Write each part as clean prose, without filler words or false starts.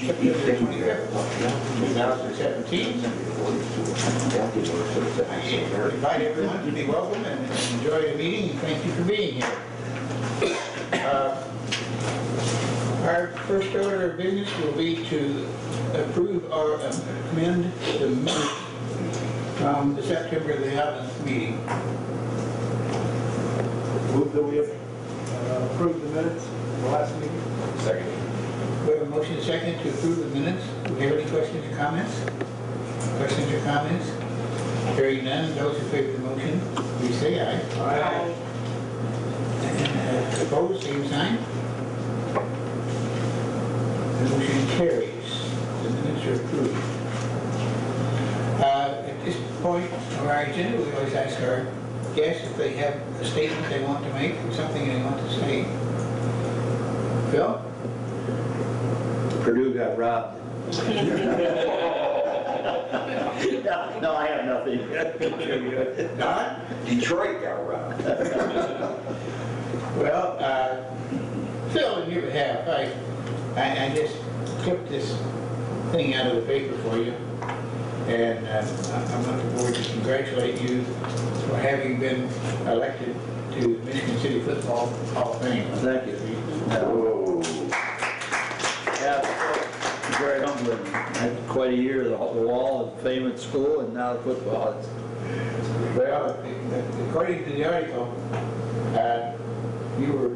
September 25th, 2017. I invite everyone to be welcome and enjoy the meeting, and thank you for being here. Our first order of business will be to approve or amend the minutes from the September the 11th meeting. Move that we approve the minutes from the last meeting. Second. We have a motion second to approve the minutes. Do we have any questions or comments? Questions or comments? Hearing none, those in favor of the motion, please say aye. Aye. And opposed, same sign. The motion carries. The minutes are approved. At this point of our agenda, we always ask our guests if they have a statement they want to make or something they want to say. Phil? Purdue got robbed. No, I have nothing. Don? Detroit got robbed. Well, Phil, on your behalf, I just clipped this thing out of the paper for you, and I want the board to congratulate you for having been elected to Michigan City Football Hall of Fame. Thank you. Yeah, it's very humbling. I had quite a year, the wall of fame at school, and now football. Well, according to the article, you were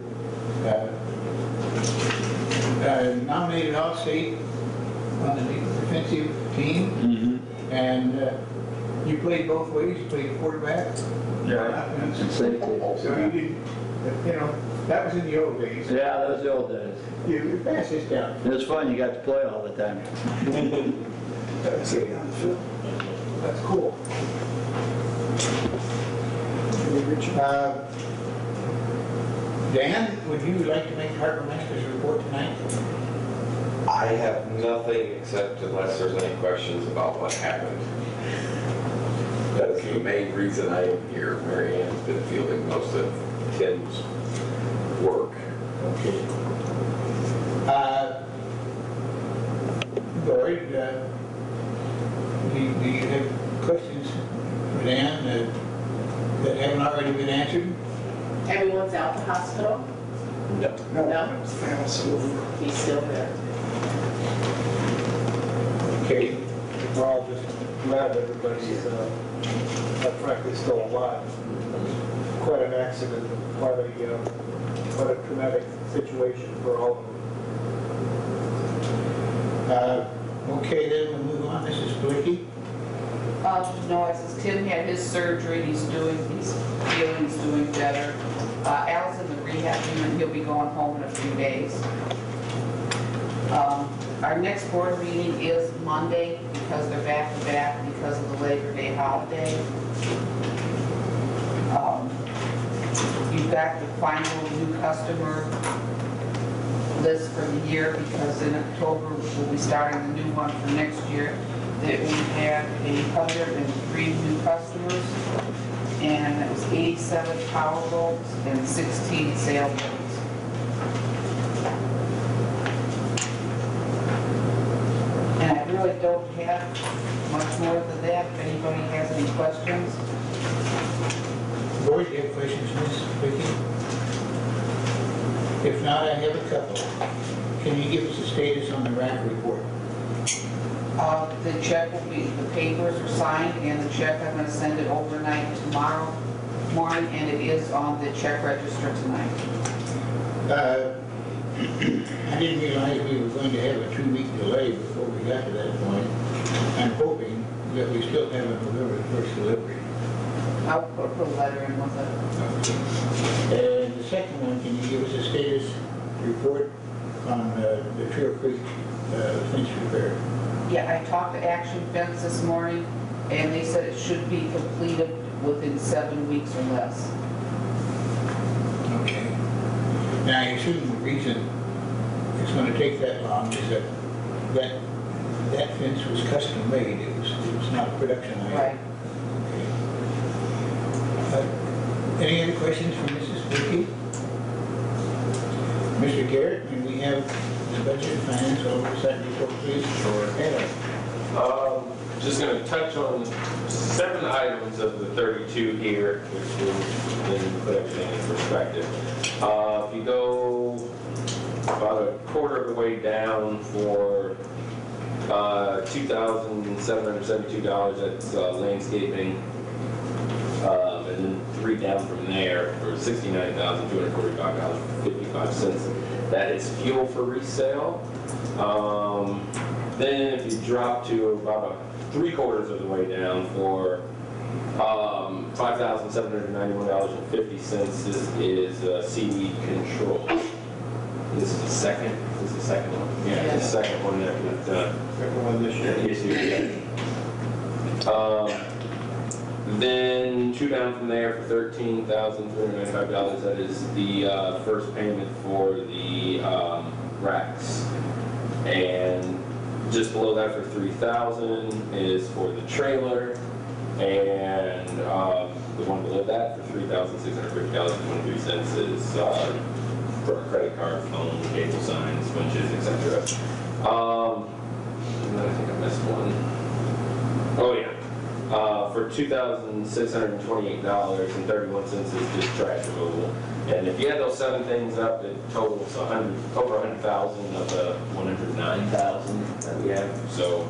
nominated All-State on the defensive team, and you played both ways. You played quarterback, And safety. so you did. You know, that was in the old days. Yeah, that was the old days. You pass this down. It was fun, you got to play all the time. That's cool. Dan, would you like to make Harbor Master's report tonight? I have nothing except unless there's any questions about what happened. That's the main reason I am here. Mary Ann's been fielding most of Tim's work. Okay. Lloyd, do you have questions for Dan that haven't already been answered? Everyone's out the hospital? No. No? He's still there. Okay. We're all just glad everybody's, frankly, still alive. Quite an accident, quite a traumatic situation for all of them. Okay, then we'll move on. Mrs. Blicky. No, it says Tim had his surgery, he's feeling he's doing better. Al's in the rehab unit, he'll be going home in a few days. Our next board meeting is Monday because they're back to back because of the Labor Day holiday. You've got the final new customer list for the year because in October we'll be starting the new one for next year. That we had 103 new customers, and it was 87 power bolts and 16 sailboats. And I really don't have much more than that. If anybody has any questions. Board, do you have questions, Ms. Blicky? If not, I have a couple. Can you give us a status on the RAC report? The check will be, the papers are signed, and the check, I'm going to send it overnight tomorrow morning, and it is on the check register tonight. I didn't realize we were going to have a 2-week delay before we got to that point. I'm hoping that we still have a November 1st delivery. I'll put a letter in with it. And the second one, can you give us a status report on the Trail Creek fence repair? Yeah, I talked to Action Fence this morning, and they said it should be completed within 7 weeks or less. Okay. Now, I assume the reason it's going to take that long is that fence was custom made. It was not a production item. Right. Okay. Any other questions from Mrs. Blicky? Mr. Garrett, can we have Budget and Finance Oversight Report, please. Sure. Heather. Just going to touch on 7 items of the 32 here, which will then put everything in perspective. If you go about a quarter of the way down for $2,772, that's landscaping, and then 3 down from there for $69,245.55. That is fuel for resale. Then if you drop to about 3/4 of the way down for $5,791.50, this is CD control. This is the second one. Yeah, it's the second one that we've done. Second one this year. Yes, then 2 down from there for $13,395. That is the first payment for the racks. And just below that for $3,000 is for the trailer. And the one below that for $3,650.23 is for a credit card, phone, cable signs, winches, etc. And then I think I missed one. Oh yeah. For $2,628.31 is just trash removal. And if you add those 7 things up, it totals over 100,000 of the 109,000 that we have. So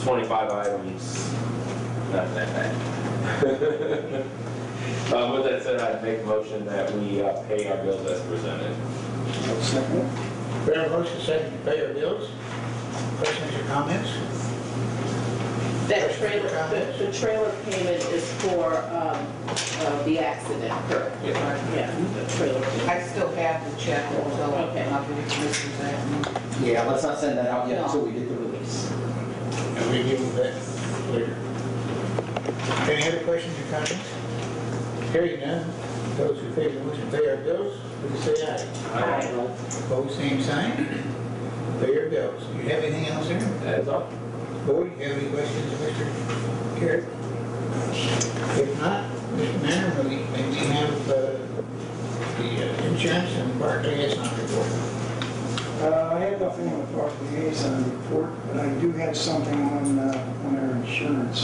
25 items, not that bad. With that said, I'd make a motion that we pay our bills as presented. Second. We have a motion second to pay our bills. Questions or comments? That trailer, the trailer payment is for the accident, correct? Yeah, the trailer payment. I still have the check until Okay. I'll give it to Mr. Zach. Yeah, let's not send that out yet No. until we get the release. And we give them that later. Any other questions or comments? Hearing none, those who favor the motion pay our bills, please say aye. Aye. Opposed, same sign. Pay your bills. Do you have anything else there? That is all. Board, you have any questions of Mr. Garrett? If not, Mr. Manor, may we have the insurance and park liaison report? I have nothing on the park liaison report, but I do have something on our insurance.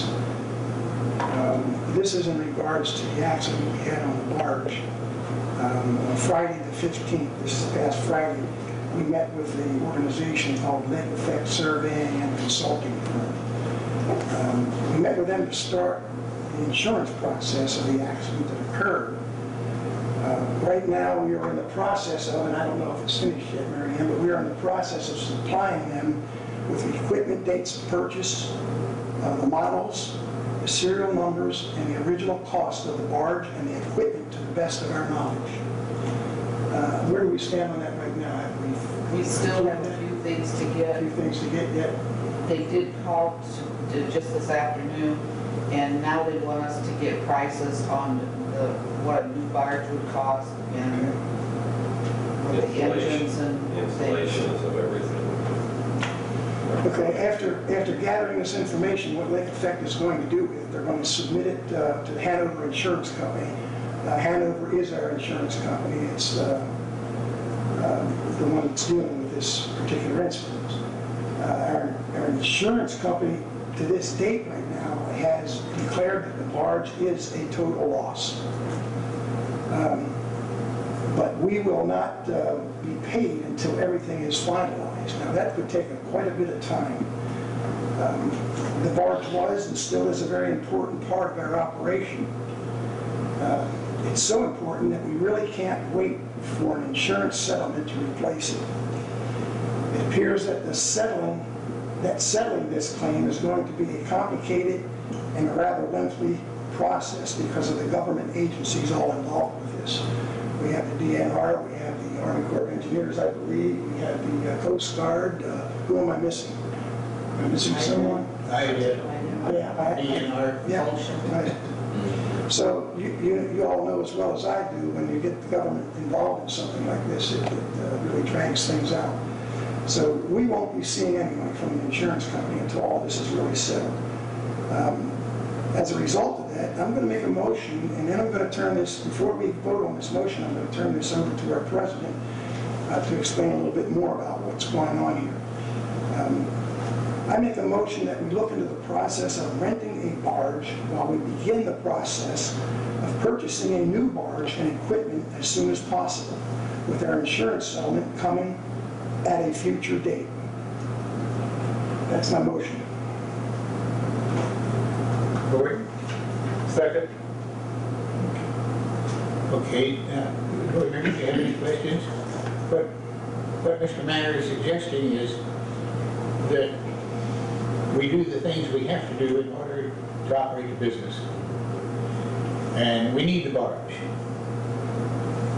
This is in regards to the accident we had on the barge. On Friday the 15th, this past Friday, we met with the organization called Lake Effect Surveying and Consulting Firm. We met with them to start the insurance process of the accident that occurred. Right now, we are in the process of, and I don't know if it's finished yet, Mary Ann, but we are in the process of supplying them with the equipment dates of purchase, the models, the serial numbers, and the original cost of the barge and the equipment to the best of our knowledge. Where do we stand on that right now? Have We still have a few things to a get. few things to get yet? They did call just this afternoon, and now they want us to get prices on what a new barge would cost and the engines and things. Installations of everything. Okay, after gathering this information, what Lake Effect is going to do is they're going to submit it to the Hanover Insurance Company. Hanover is our insurance company. It's the one that's dealing with this particular incident. Our insurance company, to this date right now, has declared that the barge is a total loss. But we will not be paid until everything is finalized. Now, that could take quite a bit of time. The barge was and still is a very important part of our operation. It's so important that we really can't wait for an insurance settlement to replace it. It appears that settling this claim is going to be a complicated and a rather lengthy process because of the government agencies all involved with this. We have the DNR, we have the Army Corps of Engineers, I believe, we have the Coast Guard. Who am I missing? Am I missing someone? I did. Yeah, DNR. yeah, right. So you all know as well as I do, when you get the government involved in something like this, it really drags things out. So we won't be seeing any money from the insurance company until all this is really settled. As a result of that, I'm going to make a motion, and then I'm going to turn this, before we vote on this motion, I'm going to turn this over to our president. to explain a little bit more about what's going on here. I make a motion that we look into the process of renting a barge while we begin the process of purchasing a new barge and equipment as soon as possible, with our insurance settlement coming at a future date. That's my motion. Gordon? Second? Okay, Gordon, do you have any questions? What Mr. Manor is suggesting is that we do the things we have to do in order to operate the business. And we need the barge.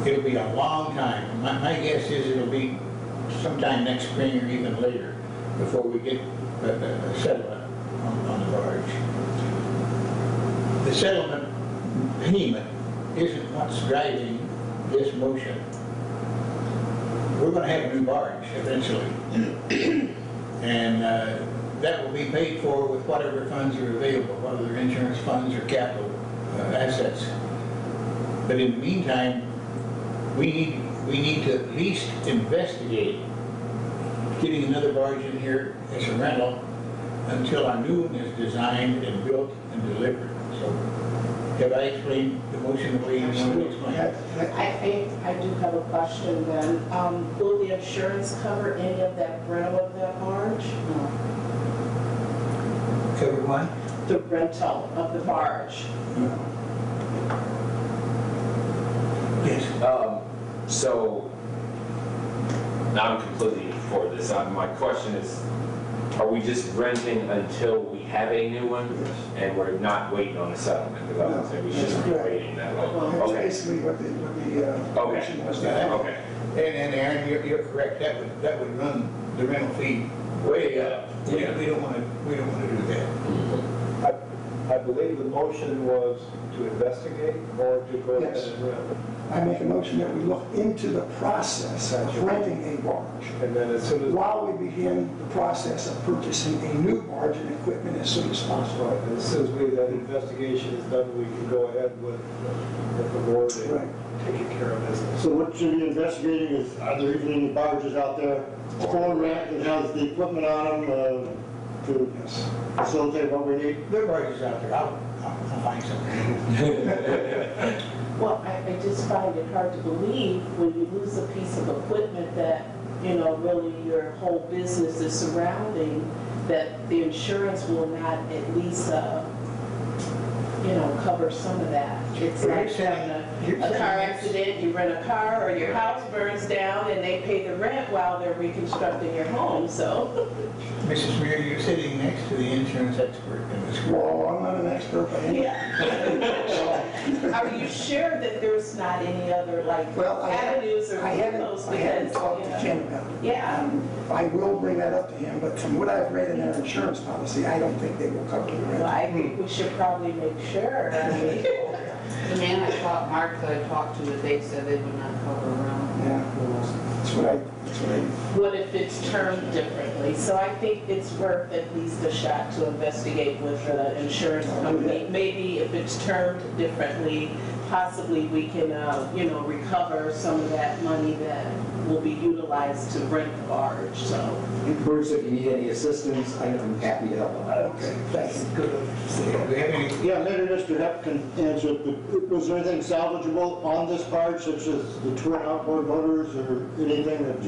It'll be a long time. My guess is it'll be sometime next spring or even later before we get a settlement on the barge. The settlement payment isn't what's driving this motion. We're going to have a new barge eventually. And that will be paid for with whatever funds are available, whether they're insurance funds or capital assets. But in the meantime, we need to at least investigate getting another barge in here as a rental until our new one is designed and built and delivered. So, have I explained the motion the way you want to explain it? I do have a question then. Will the insurance cover any of that rental of that barge? Cover one? The rental of the barge? Yes. So, now I'm completely for this. My question is, are we just renting until we have a new one? And we're not waiting on a settlement? Because I was saying we shouldn't be waiting that long. That's Okay. basically what the motion was. Okay. And Aaron, you're correct. That would run the rental fee way up. We don't want to do that. I believe the motion was to investigate or to go ahead Yes. and rent. I make a motion that we look into the process of renting a barge And then as soon as, while we begin the process of purchasing a new barge and equipment as soon as possible. right, as soon as that investigation is done, we can go ahead with the board Right. and taking care of business. So what you're investigating is, are there even any barges out there for rent that has the equipment on them to Yes. facilitate what we need? There are barges out there. I'll find something. Well, I just find it hard to believe when you lose a piece of equipment that, you know, really your whole business is surrounding, that the insurance will not at least, you know, cover some of that. It's like having a car accident, you rent a car, or your house burns down and they pay the rent while they're reconstructing your home, so. Mrs. Meir, you're sitting next to the insurance expert in this group. Well, I'm not an expert, but anyway. Yeah. Are you sure that there's not any other, like, Well, avenues or I haven't windows? talked to Because, Ken about it. yeah. I will bring that up to him, but from what I've read in their insurance policy, I don't think they will cover the Well, rent. I think we should probably make sure. I mean, The man Mark that I talked to, they said they would not cover around. Yeah, that's what I, what if it's termed differently? So I think it's worth at least a shot to investigate with the insurance company. Maybe if it's termed differently, possibly we can, you know, recover some of that money that will be utilized to rent the barge, so. Bruce, if you need any assistance, I'm happy to help out. okay, thank you. Do we have any? Yeah, maybe Mr. Hepp can answer it, but was there anything salvageable on this barge, such as the twin outboard motors or anything that?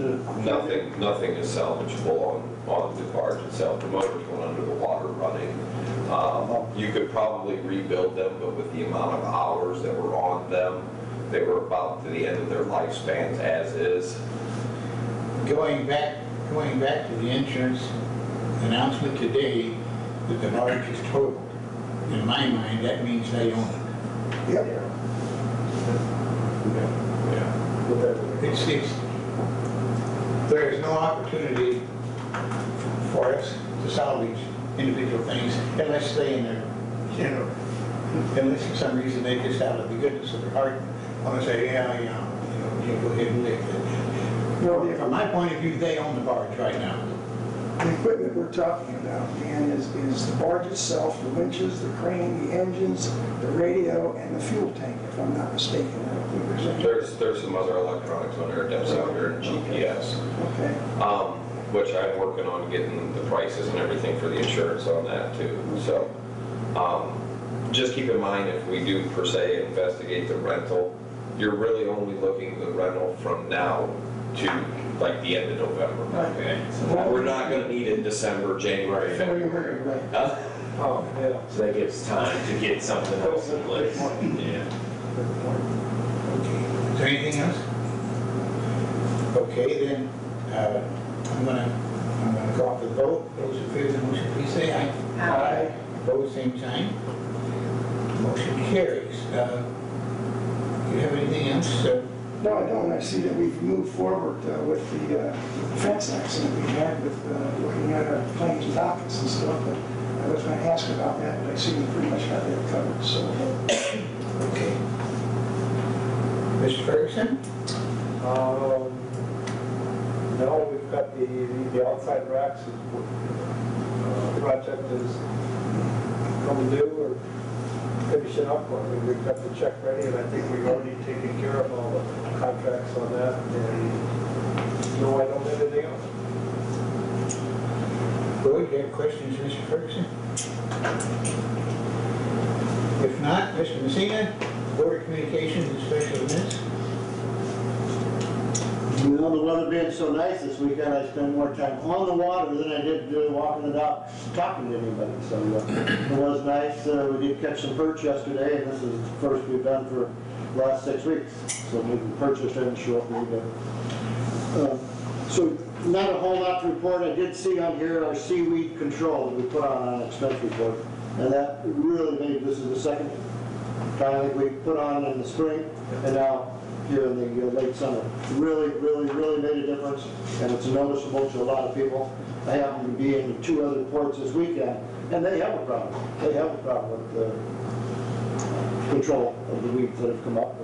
Nothing is salvageable on the barge itself. The motors went under the water running. You could probably rebuild them, but with the amount of hours that were on them, they were about to the end of their lifespans as is. Going back to the insurance announcement today that the barge is totaled. In my mind, that means they own it. Yep. There is no opportunity for us to salvage individual things unless they, unless for some reason they just out of the goodness of their heart want to say, yeah, you go ahead and take it. From my point of view, they own the barge right now. The equipment we're talking about, Dan, is the barge itself, the winches, the crane, the engines, the radio, and the fuel tank, if I'm not mistaken. I don't think there's any. There's some other electronics on there, depth sounder and GPS, Okay. which I'm working on getting the prices and everything for the insurance on that too. So, just keep in mind, if we do per se investigate the rental, you're really only looking at the rental from now to like the end of November. Okay. We're not gonna need it December, January, February. Right. Huh? Oh, yeah. So that gives time to get something else in place. Yeah. Okay, is there anything else? Okay, then, I'm gonna call for the vote. Those in favor of the motion, please say aye. Aye. Opposed, same sign. Motion carries. Do you have anything else? No, I don't. I see that we've moved forward with the fence accident we had with looking at our claims and dockets and stuff, but I was going to ask about that, but I see we pretty much got that covered, so. Okay. Mr. Ferguson? No, we've got the outside racks, project is coming due or finishing up. I mean, we've got the check ready, and I think we've already taken care of all the contracts on that, and no, I don't have anything else. Boyd, do you have questions, Mr. Ferguson? If not, Mr. Messina, Board of Communications and Special Events? You know, the weather being so nice this weekend, I spent more time on the water than I did walking the dock, talking to anybody. So it was nice. We did catch some perch yesterday, and this is the first we've done for the last 6 weeks. So maybe the perch just didn't show up either. So not a whole lot to report. I did see on here our seaweed control that we put on an expense report, and that really made, this is the second time we put on in the spring, and now here in the late summer. Really made a difference, and it's noticeable to a lot of people. I happen to be in 2 other ports this weekend, and they have a problem. They have a problem with the control of the weeds that have come up.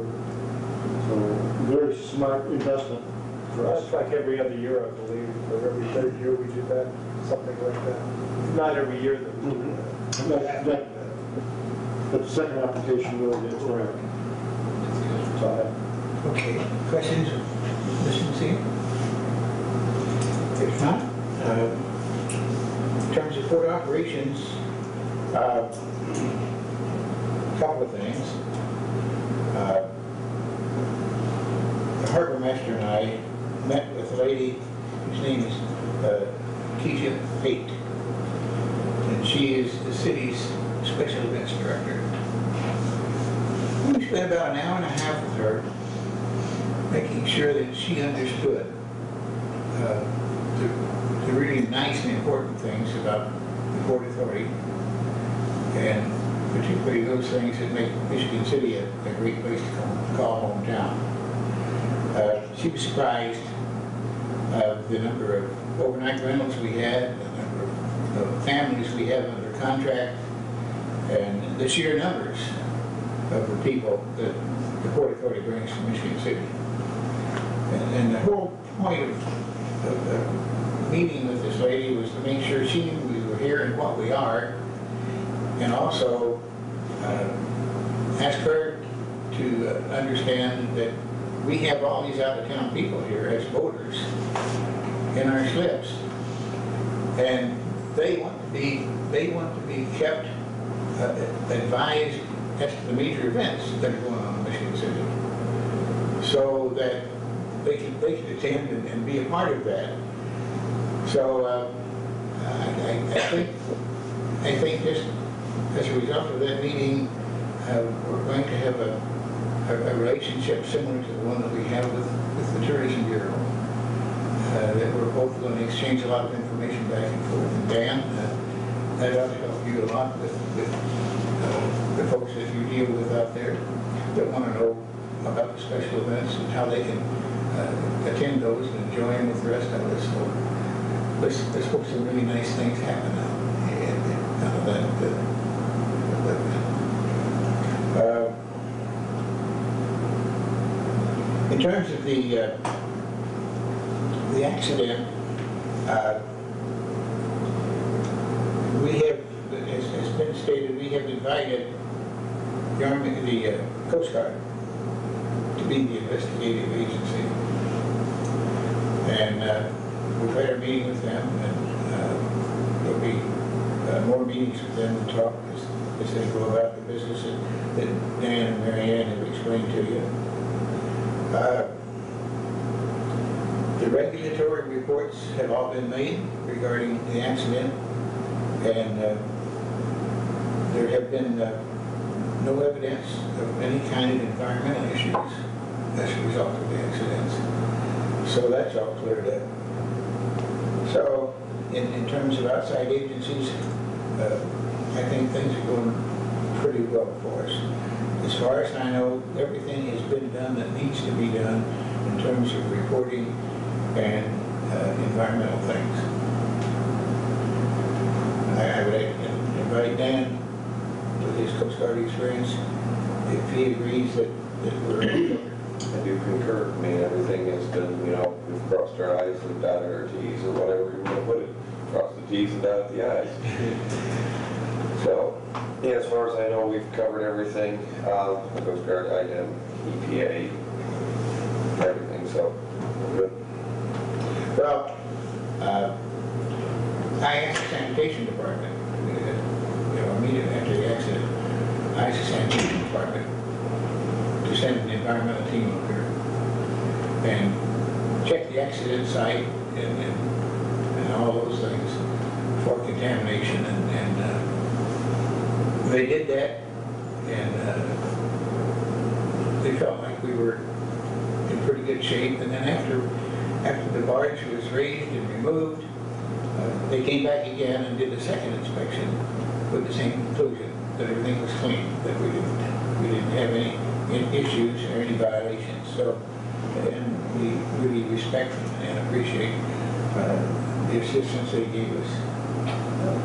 So, very smart investment for us. That's like every other year, I believe, or every third year we do that, something like that. Not every year that we do that. But the second application really did for it. So, Okay, questions, Mr. Messina? If not, in terms of port operations, a couple of things. The harbor master and I met with a lady whose name is Keisha Pate, and she is the city's special events director. We spent about an hour and a half with her, making sure that she understood the really nice and important things about the Port Authority, and particularly those things that make Michigan City a great place to call hometown. She was surprised of the number of overnight rentals we had, the number of families we have under contract, and the sheer numbers of the people that the Port Authority brings to Michigan City. And the whole point of meeting with this lady was to make sure she knew we were here and what we are, and also ask her to understand that we have all these out-of-town people here as boaters in our slips, and they want to be kept advised as to the major events that are going on in Michigan City, so that they can attend and be a part of that. So I think just as a result of that meeting, we're going to have a relationship similar to the one that we have with the Tourism Bureau. That we're both going to exchange a lot of information back and forth. And Dan, that ought to help you a lot with the folks that you deal with out there that want to know about the special events and how they can attend those and enjoy them with the rest of us. So let's hope some really nice things happen out of that. In terms of the accident, We have, as has been stated, we have invited the Coast Guard to be the investigative agency. And we've had a meeting with them, and there'll be more meetings with them and talk as they go about the business that Dan and Mary Ann have explained to you. The regulatory reports have all been made regarding the accident, and there have been no evidence of any kind of environmental issues as a result of the accidents. So that's all cleared up. So in terms of outside agencies, I think things are going pretty well for us. As far as I know, everything has been done that needs to be done in terms of reporting and environmental things. I would invite Dan, with his Coast Guard experience, if he agrees that we're okay. I do concur. I mean, everything has been, you know, we've crossed our I's and dotted our T's, or whatever you want to put it. Cross the T's and dot the I's. So, yeah, as far as I know, we've covered everything. The Coast Guard, IDEM, EPA, everything, so we're good. Well, I asked the sanitation department, immediately after the accident, I asked the sanitation department to send an environmental team up here and check the accident site and all those things for contamination, and they did that, and they felt like we were in pretty good shape. And then after the barge was raised and removed, they came back again and did a second inspection with the same conclusion, that everything was clean, that we didn't have any issues or any violations. So, and we really respect and appreciate the assistance they gave us.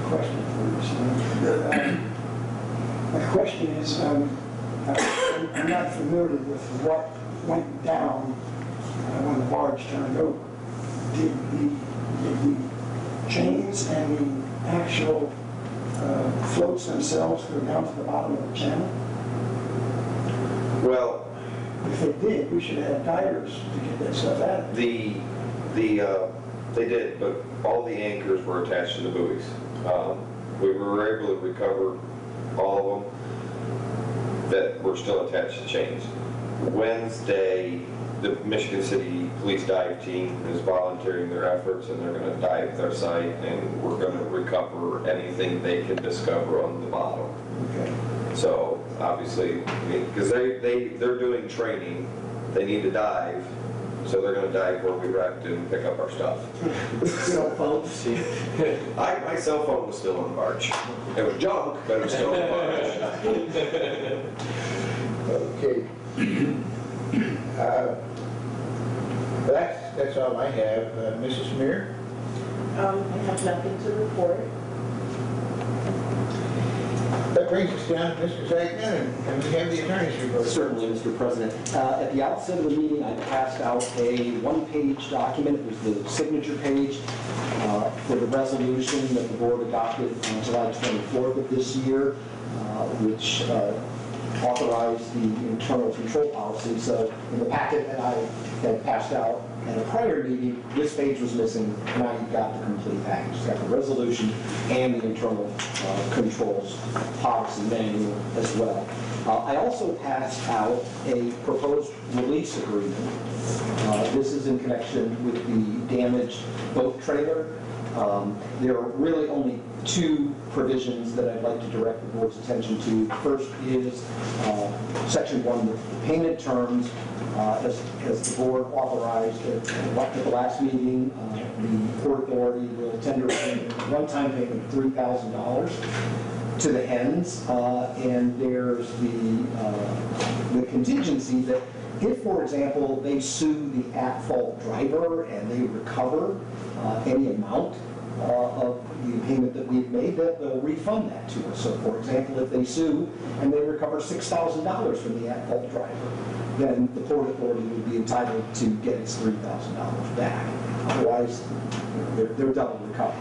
Question for you. My question is, I'm not familiar with what went down when the barge turned over. Did the chains and the actual floats themselves go down to the bottom of the channel? Well, If they did, we should have divers to get that stuff out. they did, but all the anchors were attached to the buoys. We were able to recover all of them that were still attached to chains. Wednesday, the Michigan City Police Dive Team is volunteering their efforts, and they're going to dive their site, and we're going to recover anything they can discover on the bottom. Okay. So obviously, because they're doing training, they need to dive, so they're going to dive where we wrecked and pick up our stuff. Cell phones. My cell phone was still on the barge. It was junk, but it was still on the barge. Okay. That's all I have. Mrs. Meir? I have nothing to report. That brings us down to Mr. Zagman, and we have the attorney's report. Certainly, Mr. President. At the outset of the meeting, I passed out a one-page document. It was the signature page for the resolution that the board adopted on July 24th of this year, which authorized the internal control policy. So in the packet that I had passed out at a prior meeting, this page was missing. Now you've got the complete package. It's got the resolution and the internal controls policy manual as well. I also passed out a proposed release agreement. This is in connection with the damaged boat trailer. There are really only two provisions that I'd like to direct the board's attention to. First is section 1, the payment terms. As the board authorized at the last meeting, the Port Authority will tender a one-time payment of $3,000 to the Hens, and there's the contingency that if, for example, they sue the at-fault driver and they recover any amount of the payment that we've made, that they'll refund that to us. So, for example, if they sue and they recover $6,000 from the at-fault driver, then the Port Authority would be entitled to get its $3,000 back. Otherwise, they're double recovered.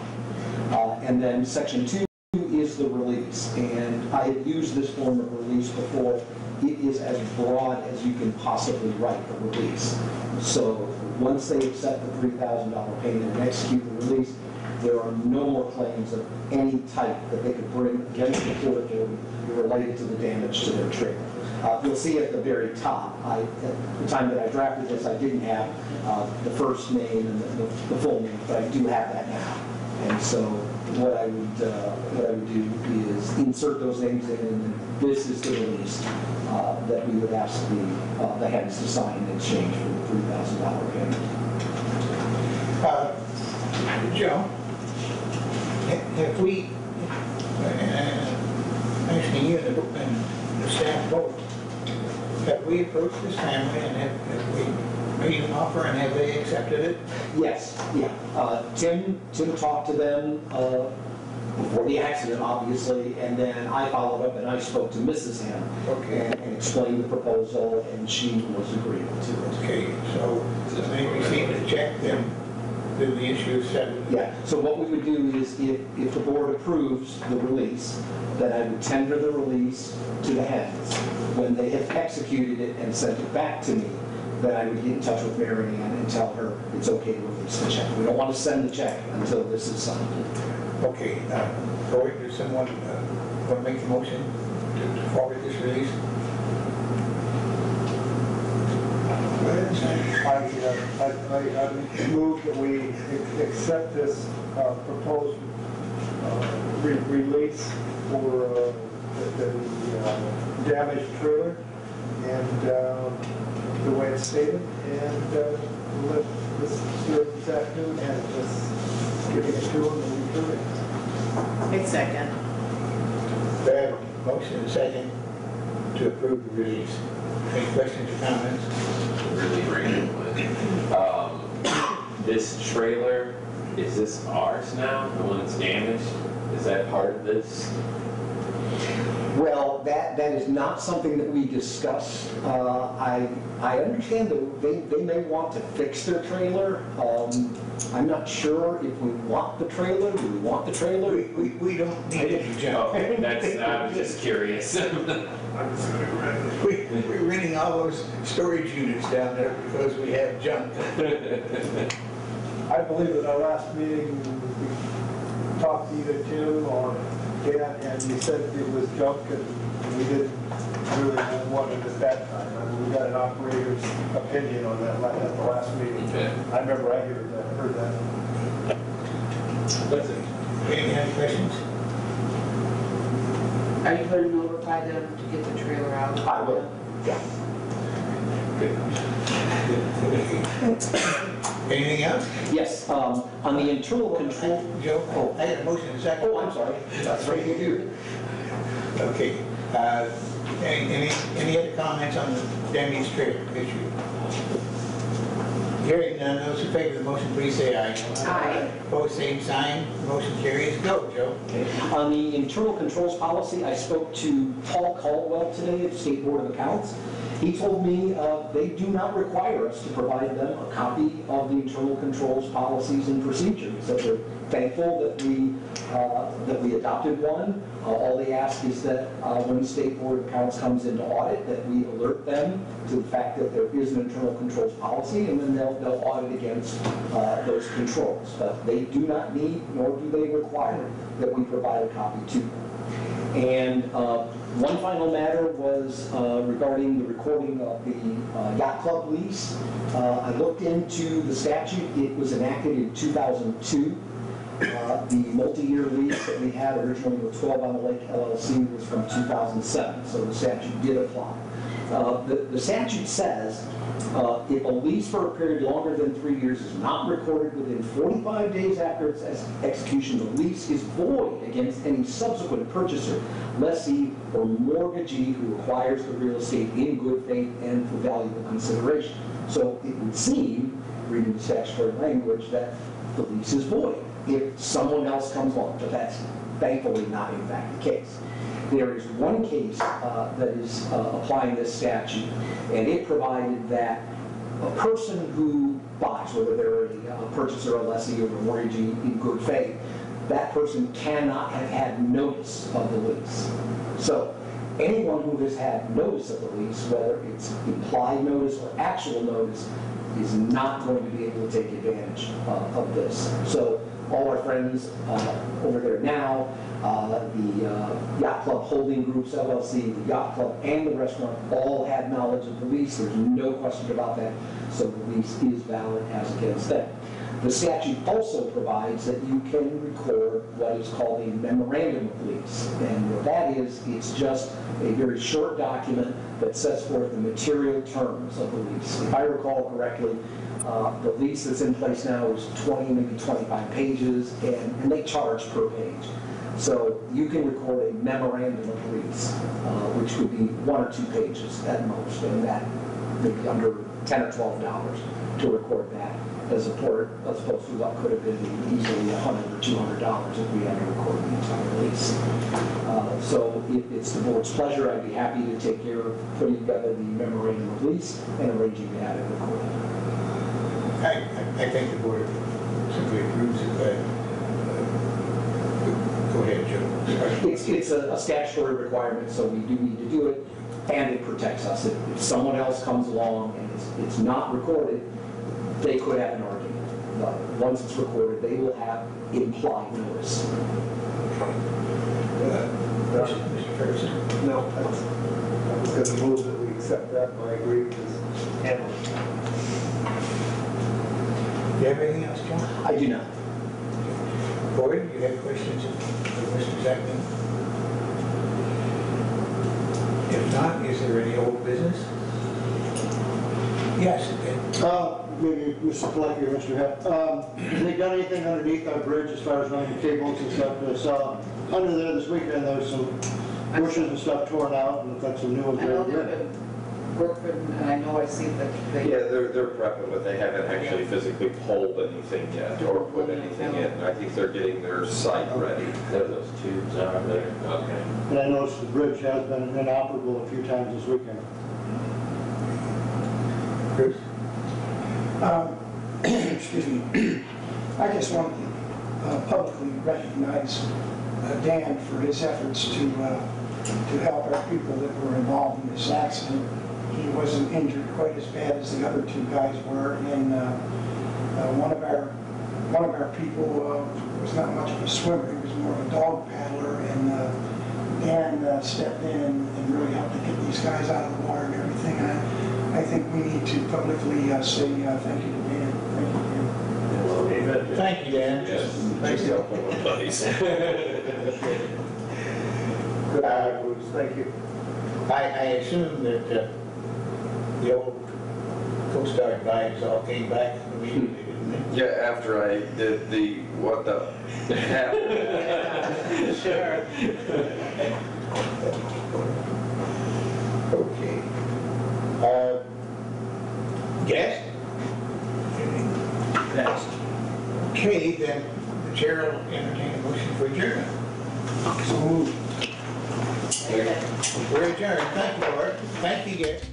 And then Section 2 is the release, and I have used this form of release before. It is as broad as you can possibly write a release. So once they accept the $3,000 payment and execute the release, there are no more claims of any type that they could bring against the Port Authority related to the damage to their trailer. You'll see at the very top, at the time that I drafted this, I didn't have the first name and the full name, but I do have that now. And so what I would do is insert those names in, and this is the release that we would ask the heads to sign in exchange for the $3,000 payment. Joe, have we, asking you and the staff both, have we approached this family and have we made an offer and have they accepted it? Yes, yeah. Tim talked to them before the accident, obviously, and then I followed up and I spoke to Mrs. Ham and explained the proposal, and she was agreeable to it. Okay, so they received a check, then the issue is settled? Yeah, so what we would do is if the board approves the release, then I would tender the release to the heads. When they have executed it and sent it back to me, then I would get in touch with Mary Ann and tell her it's okay to release the check. We don't want to send the check until this is signed. Okay, Corey, does someone want to make the motion to forward this release? I move that we accept this proposed release for the damaged trailer and the way it's stated, and let's do it this afternoon and just give it to them and we do it. It's second. We have a motion and a second to approve the release. Any questions or comments? Really random one. This trailer, is this ours now, the one that's damaged? Is that part of this? Well, that is not something that we discussed. I understand that they may want to fix their trailer. I'm not sure if we want the trailer. Do we want the trailer? We don't need it, Joe. Okay, I was just curious. We're renting all those storage units down there because we have junk. I believe at our last meeting, we talked to either Tim or Dan, and you said it was junk, and we didn't really want it at that time. I mean, we got an operator's opinion on that at the last meeting. Okay. I remember I heard that. That's it. Any other questions? Are you going to notify them to get the trailer out? I will, yeah. Anything else? Yes, on the internal control. Joe, I had a motion and a second. Oh, I'm sorry. That's right, you do. Okay. Any other comments on the damaged trailer issue? Hearing none, those in favor of the motion, please say aye. Aye. Opposed, same sign. Motion carries. Go, Joe. Okay. On the internal controls policy, I spoke to Paul Caldwell today at the State Board of Accounts. He told me they do not require us to provide them a copy of the internal controls policies and procedures. That they're thankful that we adopted one. All they ask is that when the State Board of Accounts comes into audit, that we alert them to the fact that there is an internal controls policy, and then they'll audit against those controls. But they do not need, nor do they require, that we provide a copy to them. And one final matter was regarding the recording of the yacht club lease. I looked into the statute. It was enacted in 2002. The multi-year lease that we had originally with 12 on the Lake LLC was from 2007, so the statute did apply. The statute says if a lease for a period longer than 3 years is not recorded within 45 days after its execution, the lease is void against any subsequent purchaser, lessee, or mortgagee who acquires the real estate in good faith and for valuable consideration. So it would seem, reading the statutory language, that the lease is void if someone else comes along, but that's thankfully not in fact the case. There is one case that is applying this statute, and it provided that a person who buys, whether they're a purchaser, a lessee, or a mortgagee in good faith, that person cannot have had notice of the lease. So anyone who has had notice of the lease, whether it's implied notice or actual notice, is not going to be able to take advantage of this. So all our friends over there now, the Yacht Club Holding Groups LLC, the Yacht Club and the restaurant all had knowledge of the lease. There's no question about that. So the lease is valid as against them. The statute also provides that you can record what is called a memorandum of lease. And what that is, it's just a very short document that sets forth the material terms of the lease. If I recall correctly, the lease that's in place now is 20, maybe 25 pages, and they charge per page. So you can record a memorandum of lease, which would be 1 or 2 pages at most, and that maybe under $10 or $12 to record that, as opposed to what could have been easily $100 or $200 if we had to record the entire lease. So if it's the board's pleasure, I'd be happy to take care of putting together the memorandum of lease and arranging to have it recorded. I think the board simply approves it, but go ahead, Joe. It's a statutory requirement, so we do need to do it, and it protects us. If someone else comes along and it's not recorded, they could have an argument. But once it's recorded, they will have implied notice. Mr. Ferguson? No, I was going to move that we accept that, but I agree with handling. Do you have anything else, John? I do not. Boyd, you have questions of Mr. Zachman? If not, is there any old business? Yes, okay. Maybe Mr. Flecker, Mr. Hepp, have they done anything underneath our bridge as far as running cables and stuff? Because under there this weekend, there was some bushes and stuff torn out, and got some new ones. I know they've been working, and I know I see that they. Yeah, they're prepping, but they haven't actually physically pulled anything yet or put anything in. I think they're getting their site ready. There those tubes are there. Okay. And I noticed the bridge has been inoperable a few times this weekend. Bruce? Excuse me. I just want to publicly recognize Dan for his efforts to help our people that were involved in this accident. He wasn't injured quite as bad as the other 2 guys were, and one of our people was not much of a swimmer. He was more of a dog paddler, and Dan stepped in and really helped to get these guys out of the water and everything. I think we need to publicly say thank you to Dan. Thank you, Dan. Amen. Thank you, Dan. Yes. Thank Just you. help them with buddies. Good eye, Bruce, thank you. I assume that the old Coast Guard guys all came back immediately, didn't they? Yeah, after I did the, what the happened. Sure. Okay. Guest? Next. Okay, then the chair will entertain a motion for adjournment. So moved. We're adjourned. Thank you, Lord. Thank you, guest.